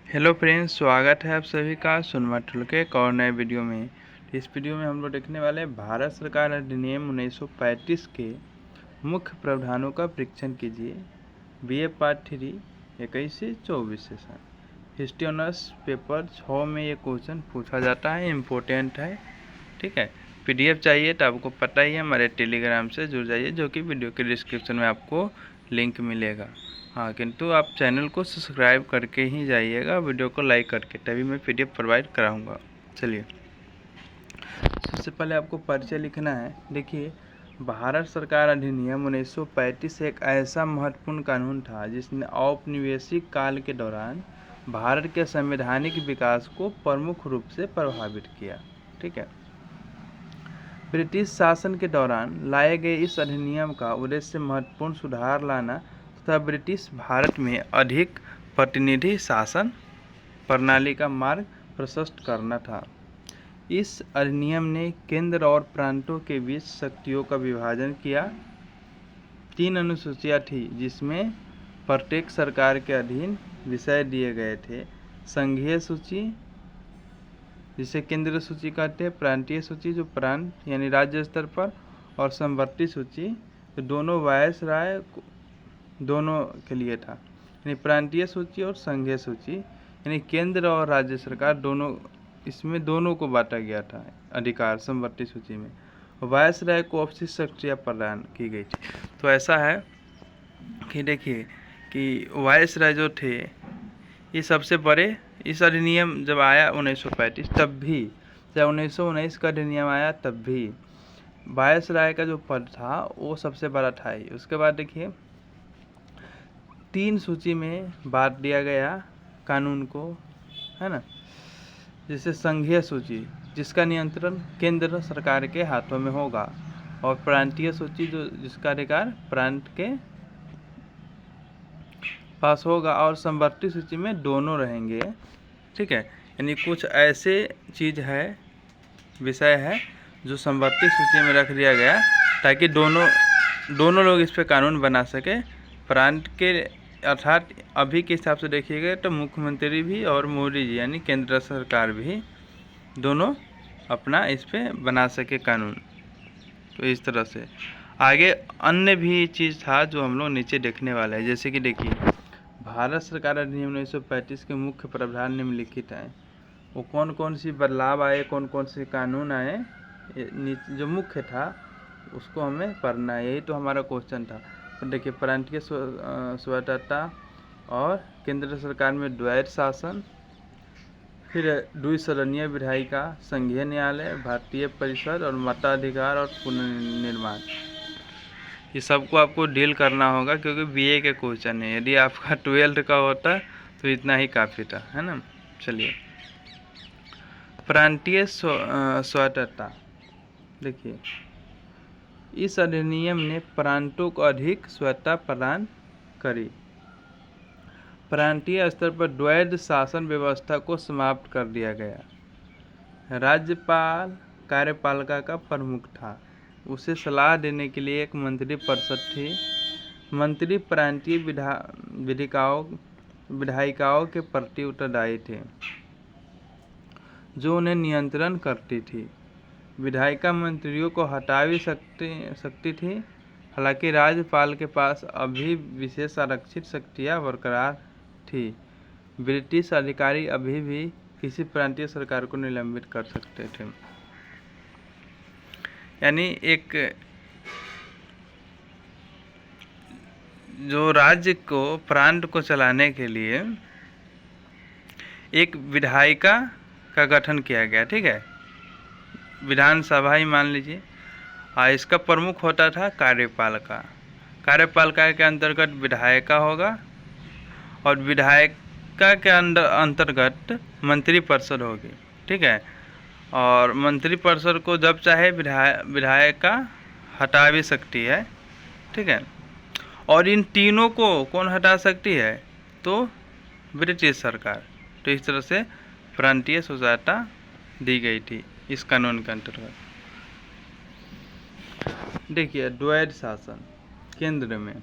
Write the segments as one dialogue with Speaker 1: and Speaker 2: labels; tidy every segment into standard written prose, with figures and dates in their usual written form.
Speaker 1: Hello friends, स्वागत है आप सभी का सुनवाटुल के एक और नए वीडियो में। इस वीडियो में हम लोग देखने वाले हैं भारत सरकार अधिनियम 1935 के मुख्य प्रावधानों का परीक्षण कीजिए। बीए पार्ट 3 21 से 24 सेशन हिस्ट्री ऑनर्स पेपर 6 में ये क्वेश्चन पूछा जाता है, इम्पोर्टेंट है। ठीक है, पीडीएफ चाहिए तो आपको पता ही है, हमारे टेलीग्राम से जुड़ जाइए, जो कि वीडियो के डिस्क्रिप्शन में आपको लिंक मिलेगा। हाँ, किंतु आप चैनल को सब्सक्राइब करके ही जाइएगा, वीडियो को लाइक करके, तभी मैं पीडीएफ प्रोवाइड कराऊंगा। चलिए, सबसे पहले आपको परिचय लिखना है। देखिए, भारत सरकार अधिनियम 1935 एक ऐसा महत्वपूर्ण कानून था जिसने औपनिवेशिक काल के दौरान भारत के संवैधानिक विकास को प्रमुख रूप से प्रभावित किया। ठीक है, ब्रिटिश शासन के दौरान लाए गए इस अधिनियम का उद्देश्य महत्वपूर्ण सुधार लाना तथा ब्रिटिश भारत में अधिक प्रतिनिधि शासन प्रणाली का मार्ग प्रशस्त करना था। इस अधिनियम ने केंद्र और प्रांतों के बीच शक्तियों का विभाजन किया। 3 अनुसूचियाँ थी, जिसमें प्रत्येक सरकार के अधीन विषय दिए गए थे। संघीय सूची, जिसे केंद्रीय सूची कहते हैं, प्रांतीय सूची जो प्रांत यानी राज्य स्तर पर, और समवर्ती सूची जो दोनों वायसराय दोनों के लिए था। यानी प्रांतीय सूची और संघीय सूची यानी केंद्र और राज्य सरकार दोनों, इसमें दोनों को बांटा गया था अधिकार समवर्ती सूची में। वायसराय को अवशिष्ट शक्तियाँ प्रदान की गई थी। तो ऐसा है कि देखिए कि वायसराय जो थे ये सबसे बड़े, इस अधिनियम जब आया 1935 तब भी, जब 1919 का अधिनियम आया तब भी वायसराय का जो पद था वो सबसे बड़ा था ही। उसके बाद देखिए 3 सूची में बांट दिया गया कानून को, है ना। जैसे संघीय सूची, जिसका नियंत्रण केंद्र सरकार के हाथों में होगा, और प्रांतीय सूची जो जिसका अधिकार प्रांत के पास होगा, और समवर्ती सूची में दोनों रहेंगे। ठीक है, यानी कुछ ऐसे चीज़ है, विषय है जो समवर्ती सूची में रख दिया गया ताकि दोनों लोग इस पे कानून बना सके। प्रांत के अर्थात अभी के हिसाब से देखिएगा तो मुख्यमंत्री भी और मोदी जी यानी केंद्र सरकार भी दोनों अपना इस पे बना सके कानून। तो इस तरह से आगे अन्य भी चीज़ था जो हम लोग नीचे देखने वाले हैं। जैसे कि देखिए, भारत सरकार अधिनियम 1935 के मुख्य प्रावधान निम्नलिखित हैं। वो कौन कौन सी बदलाव आए, कौन कौन से कानून आए, जो मुख्य था उसको हमें पढ़ना है, यही तो हमारा क्वेश्चन था। तो देखिए, प्रांतीय स्वायत्तता और केंद्र सरकार में द्वैध शासन, फिर द्विसदनीय विधायिका, संघीय न्यायालय, भारतीय परिषद और मताधिकार और पुनर्निर्माण, ये सबको आपको डील करना होगा क्योंकि बीए के क्वेश्चन है। यदि आपका 12th का होता तो इतना ही काफ़ी था, है ना। चलिए, प्रांतीय स्वायत्तता, देखिए इस अधिनियम ने प्रांतों को अधिक स्वायत्तता प्रदान करी। प्रांतीय स्तर पर द्वैध शासन व्यवस्था को समाप्त कर दिया गया। राज्यपाल कार्यपालिका का प्रमुख था, उसे सलाह देने के लिए एक मंत्री परिषद थी। मंत्री प्रांतीय विधायिकाओं के प्रति उत्तरदायी थे, जो उन्हें नियंत्रण करती थी। विधायिका मंत्रियों को हटा भी सकती थी। हालांकि राज्यपाल के पास अभी विशेष आरक्षित शक्तियाँ बरकरार थी। ब्रिटिश अधिकारी अभी भी किसी प्रांतीय सरकार को निलंबित कर सकते थे। यानी एक जो राज्य को, प्रांत को चलाने के लिए एक विधायिका का गठन किया गया। ठीक है, विधानसभा ही मान लीजिए, इसका प्रमुख होता था कार्यपालिका। कार्यपालिका के अंतर्गत विधायिका होगा और विधायिका के अंतर्गत मंत्रिपरिषद होगी। ठीक है, और मंत्रिपरिषद को जब चाहे विधायिका हटा भी सकती है। ठीक है, और इन तीनों को कौन हटा सकती है, तो ब्रिटिश सरकार। तो इस तरह से प्रांतीय स्वायत्तता दी गई थी इस कानून के अंतर्गत। देखिए, द्वैध शासन केंद्र में,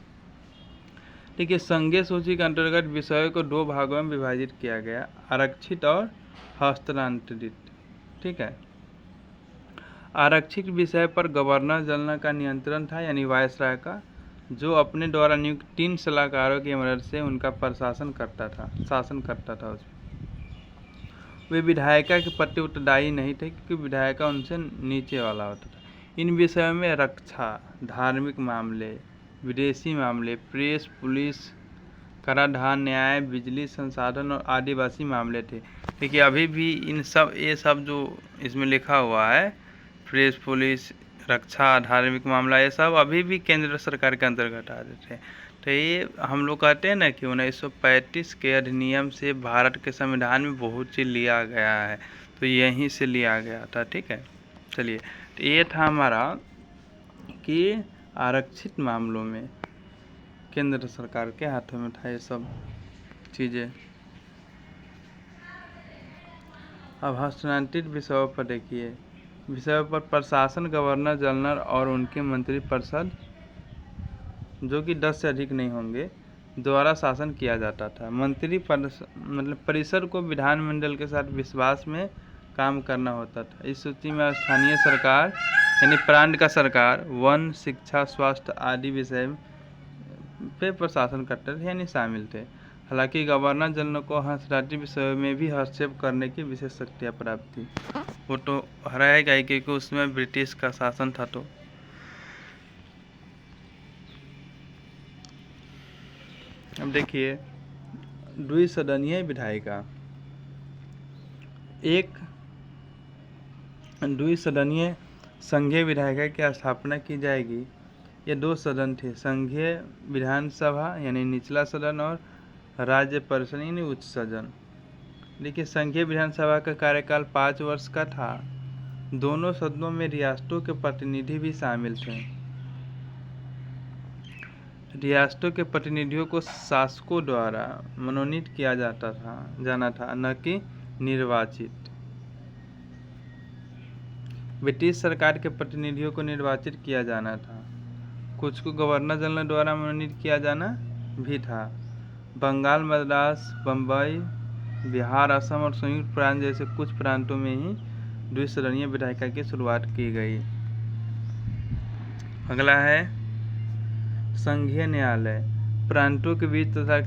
Speaker 1: ठीक है। संघीय सूची के अंतर्गत विषयों को 2 भागों में विभाजित किया गया, आरक्षित और हस्तांतरित। ठीक है। आरक्षित विषय पर गवर्नर जनरल का नियंत्रण था, यानी वायसराय का, जो अपने द्वारा नियुक्त 3 सलाहकारों की मदद से उनका शासन करता था उसमें। वे विधायिका के प्रति उत्तरदायी नहीं थे, क्योंकि विधायिका उनसे नीचे वाला होता था। इन विषयों में रक्षा, धार्मिक मामले, विदेशी मामले, प्रेस, पुलिस, कराधान, न्याय, बिजली संसाधन और आदिवासी मामले थे। देखिए अभी भी ये सब जो इसमें लिखा हुआ है, प्रेस, पुलिस, रक्षा, धार्मिक मामला, ये सब अभी भी केंद्र सरकार के अंतर्गत आ जाते हैं। तो ये हम लोग कहते हैं ना कि 1935 के अधिनियम से भारत के संविधान में बहुत चीज़ लिया गया है, तो यहीं से लिया गया था। ठीक है। चलिए, तो ये था हमारा कि आरक्षित मामलों में केंद्र सरकार के हाथों में था ये सब चीज़ें। अब हस्तांतरित विषयों पर देखिए, विषयों पर प्रशासन, गवर्नर जनरल और उनके मंत्रिपरिषद, जो कि 10 से अधिक नहीं होंगे, द्वारा शासन किया जाता था। परिषद को विधानमंडल के साथ विश्वास में काम करना होता था। इस सूची में स्थानीय सरकार यानी प्रांत का सरकार, वन, शिक्षा, स्वास्थ्य आदि विषय पे प्रशासन करते थे, यानी शामिल थे। हालांकि गवर्नर जनरल को हस्तांतरित विषयों में भी हस्तक्षेप करने की विशेष शक्तियाँ प्राप्त थी। वो तो हराएगा ही, क्योंकि उसमें ब्रिटिश का शासन था। तो अब देखिए, द्विसदनीय विधायिका, एक द्विसदनीय संघीय विधायिका की स्थापना की जाएगी। ये 2 सदन थे, संघीय विधानसभा यानी निचला सदन और राज्य परिषद यानी उच्च सदन। देखिए, संघीय विधानसभा का कार्यकाल 5 वर्ष का था। दोनों सदनों में रियासतों के प्रतिनिधि भी शामिल थे। रियासतों के प्रतिनिधियों को शासकों द्वारा मनोनीत किया जाना था, न कि निर्वाचित। ब्रिटिश सरकार के प्रतिनिधियों को निर्वाचित किया जाना था, कुछ को गवर्नर जनरल द्वारा मनोनीत किया जाना भी था। बंगाल, मद्रास, बम्बई, बिहार, असम और संयुक्त प्रांत जैसे कुछ प्रांतों में ही द्विसदनीय विधायिका की शुरुआत की गई। अगला है संघीय न्यायालय। प्रांतों के बीच तथा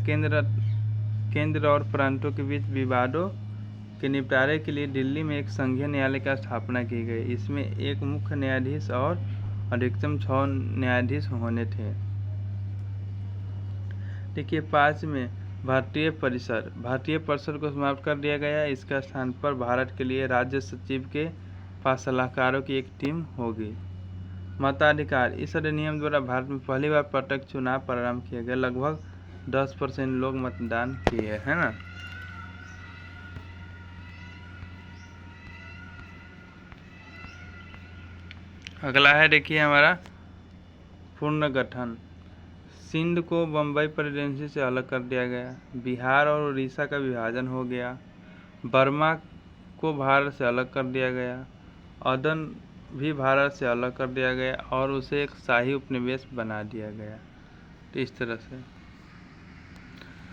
Speaker 1: केंद्र और प्रांतों के बीच विवादों के निपटारे के लिए दिल्ली में एक संघीय न्यायालय की स्थापना की गई। इसमें एक मुख्य न्यायाधीश और अधिकतम 6 न्यायाधीश होने थे। देखिए, 5 में भारतीय परिषद को समाप्त कर दिया गया। इसके स्थान पर भारत के लिए राज्य सचिव के पास सलाहकारों की एक टीम होगी। मताधिकार, इस अधिनियम द्वारा भारत में पहली बार प्रत्यक्ष चुनाव प्रारंभ किए गए। लगभग 10% लोग मतदान किए, है ना। अगला है देखिए हमारा पुनर्गठन। सिंध को बम्बई प्रेसिडेंसी से अलग कर दिया गया। बिहार और उड़ीसा का विभाजन हो गया। बर्मा को भारत से अलग कर दिया गया। अदन भी भारत से अलग कर दिया गया और उसे एक शाही उपनिवेश बना दिया गया। तो इस तरह से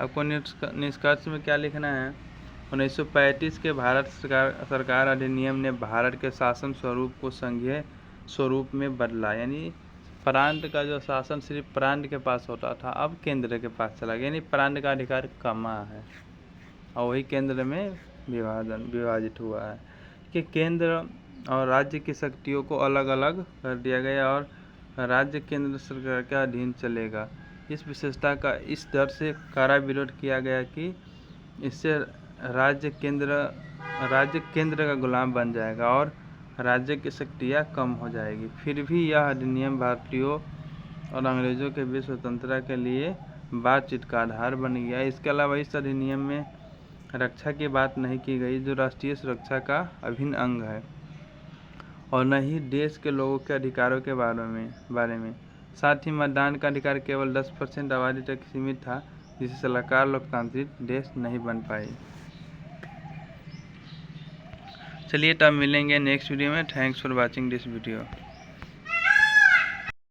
Speaker 1: आपको निष्कर्ष में क्या लिखना है, 1935 के भारत सरकार अधिनियम ने भारत के शासन स्वरूप को संघीय स्वरूप में बदला। यानी प्रांत का जो शासन सिर्फ प्रांत के पास होता था, अब केंद्र के पास चला गया। यानी प्रांत का अधिकार कमा है और वही केंद्र में विभाजित हुआ है कि केंद्र और राज्य की शक्तियों को अलग अलग कर दिया गया और राज्य केंद्र सरकार के अधीन चलेगा। इस विशेषता का इस डर से कड़ा विरोध किया गया कि इससे राज्य केंद्र का गुलाम बन जाएगा और राज्य की शक्तियाँ कम हो जाएगी। फिर भी यह अधिनियम भारतीयों और अंग्रेज़ों के बीच स्वतंत्रता के लिए बातचीत का आधार बन गया। इसके अलावा इस अधिनियम में रक्षा की बात नहीं की गई, जो राष्ट्रीय सुरक्षा का अभिन्न अंग है, और न ही देश के लोगों के अधिकारों के बारे में। साथ ही मतदान का अधिकार केवल 10% आबादी तक सीमित था, जिससे सलाहकार लोकतांत्रिक देश नहीं बन पाई। चलिए, तब मिलेंगे नेक्स्ट वीडियो में। Thanks for watching this video.